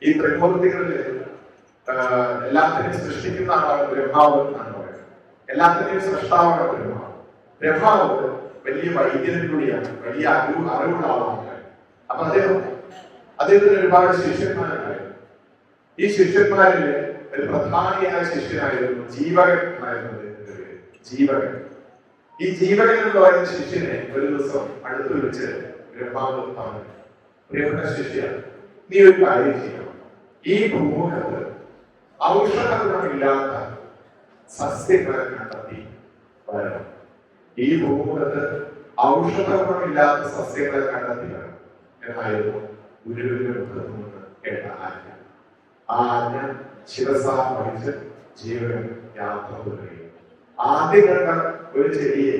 ഈ ത്രിമൂർത്തികളില് എല്ലാത്തിനെയും സൃഷ്ടിക്കുന്ന ആളാണ് ബ്രഹ്മാവ് എന്നാണ് പറയുന്നത്. എല്ലാത്തിനെയും സൃഷ്ടാവാണ് ബ്രഹ്മാവ്. ബ്രഹ്മാവ് വലിയ വൈദ്യനും കൂടിയാണ്, വലിയ അറിവുള്ള ആളാണ്. അപ്പൊ അദ്ദേഹത്തിന് ഒരുപാട് ശിഷ്യന്മാരുണ്ടായിരുന്നു. ഈ ശിഷ്യന്മാരില് ഒരു പ്രധാനിയായ ശിഷ്യനായിരുന്നു ജീവകൻ എന്നായിരുന്നു. ജീവകൻ. ഈ ജീവകൻ എന്ന് പറയുന്ന ശിഷ്യനെ ഒരു ദിവസം അടുത്ത് വിളിച്ച് ബ്രഹ്മാവ് പറഞ്ഞു, പ്രിയപ്പെട്ട ശിഷ്യ, നീ ഒരു കാര്യം ചെയ്യണം. ഈ ഭൂമുഖത്ത് ഔഷധ ഗുണമില്ലാത്ത സസ്യങ്ങളെ കണ്ടെത്തി വരണം. ഈ ഭൂമുഖത്ത് ഔഷധ ഗുണമില്ലാത്ത സസ്യങ്ങളെ കണ്ടെത്തി വരണം എന്നായിരുന്നു ഗുരുവിന്റെ മുഖത്ത് നിന്ന് കേട്ട ആജ്ഞ. ആ ആജ്ഞ ശിരസാ വഹിച്ച് ജീവൻ യാത്ര തുടങ്ങി. ആദ്യം കണ്ട ഒരു ചെടിയെ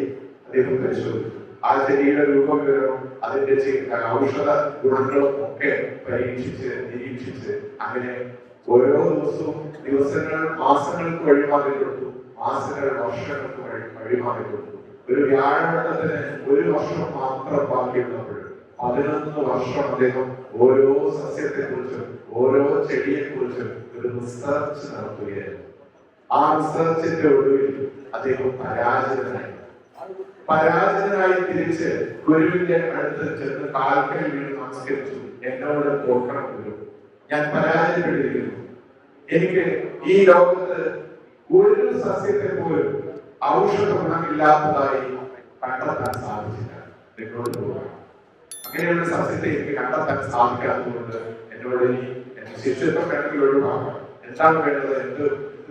അദ്ദേഹം പരിശോധിച്ചു. ആ ചെടിയുടെ രൂപം വിവരവും അതിന്റെ ഔഷധ ഗുണങ്ങളും ഒക്കെ പരീക്ഷിച്ച് നിരീക്ഷിച്ച് അങ്ങനെ ഓരോ ദിവസവും ദിവസങ്ങൾ മാസങ്ങൾക്ക് വഴിമാറി കൊടുത്തു, മാസങ്ങൾ വർഷങ്ങൾക്ക് വഴിമാറി കൊടുത്തു. ഒരു വ്യാഴവട്ടത്തിന് ഒരു വർഷം മാത്രം ബാക്കിയുള്ളപ്പോൾ 11 വർഷം അദ്ദേഹം ഓരോ സസ്യത്തെ കുറിച്ചും ഓരോ ചെടിയെ കുറിച്ചും ഒരു റിസർച്ച് നടത്തുകയായിരുന്നു. ആ റിസർച്ചിന്റെ ഒടുവിൽ അദ്ദേഹം പരാജിതനായി തിരിച്ച് ഗുരുവിന്റെ അടുത്ത് ചെന്ന് കാൽക്കൽ വീണ് നമസ്കരിച്ചു. എന്നോട് ഓർക്കണം ഗുരു, ഞാൻ പരാജയപ്പെട്ടിരിക്കുന്നു. എനിക്ക് ഈ ലോകത്ത് ഒരു സസ്യത്തെ പോലും ഔഷധ ഗുണമില്ലാത്തതായി കണ്ടെത്താൻ സാധിച്ചില്ല. എന്നോട് പോകണം. അങ്ങനെയുള്ള സസ്യത്തെ എനിക്ക് കണ്ടെത്താൻ സാധിക്കാത്തതുകൊണ്ട് എന്നോട് ഇനി എന്റെ ശിഷ്യത്വം വേണമെങ്കിൽ ഒഴിവാക്കാം. എന്താണ് വേണ്ടത്, എന്ത്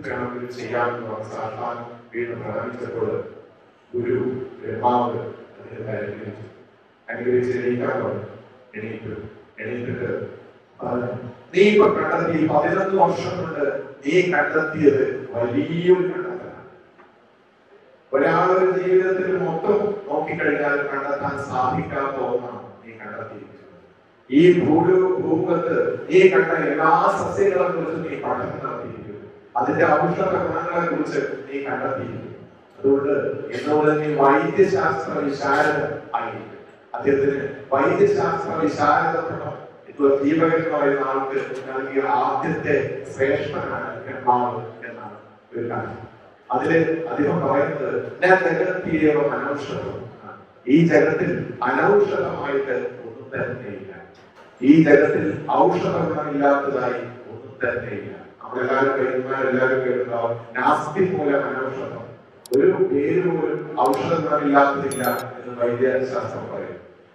വേണമെങ്കിലും ചെയ്യാമെന്ന് പറഞ്ഞ സാധാരണ വീട് പ്രാപിച്ചപ്പോൾ ഗുരു ബ്രഹ്മാവ് അദ്ദേഹത്തെ അനുഗ്രഹിച്ച് എണീക്കാൻ പറഞ്ഞു. എണീറ്റിട്ട് നീ ഇപ്പൊ കണ്ടെത്തി 11 വർഷം കൊണ്ട് നീ കണ്ടെത്തിയത് വലിയൊരു കണ്ടെത്തലാണ്. ഒരാളുടെ ജീവിതത്തിൽ മൊത്തം നോക്കിക്കഴിഞ്ഞാൽ കണ്ടെത്താൻ സാധിക്കാത്ത ഒന്നാണ് നീ കണ്ടെത്തിയിരിക്കുന്നത്. ഈ ഭൂമുഖത്ത് നീ കണ്ട എല്ലാ സസ്യങ്ങളെ കുറിച്ച് നീ പഠനം നടത്തിയിരിക്കുന്നു. അതിന്റെ ഔഷധ ഗുണങ്ങളെ കുറിച്ച് നീ കണ്ടെത്തിയിരിക്കുന്നു. അതുകൊണ്ട് എന്നോട് നീ വൈദ്യശാസ്ത്ര വിശാരദ ആയിരിക്കും. അദ്ദേഹത്തിന് വൈദ്യശാസ്ത്ര വിശാരദപ്പെടണം. ദീപകൻ എന്ന് പറയുന്ന ആൾക്ക് നൽകിയ ആദ്യത്തെ ശ്രേഷ്ഠനാണ് ബ്രഹ്മാവ് എന്നാണ് ഒരു കാര്യം. അതില് അദ്ദേഹം പറയുന്നത് ഞാൻ ജഗത്തിയ അനൗഷധം. ഈ ജഗത്തിൽ അനൗഷധമായിട്ട് ഒന്നും തന്നെയില്ല. ഈ ജഗത്തിൽ ഔഷധ ഗുണമില്ലാത്തതായി ഒന്നും തന്നെയില്ല. നമ്മളെല്ലാവരും കേൾക്കുന്നുണ്ടാവും നാസ്തി മൂലം അനൗഷധം. ഒരു പേര് പോലും ഔഷധ ഗുണമില്ലാത്തതില്ല എന്ന് വൈദ്യശാസ്ത്രം പറയും.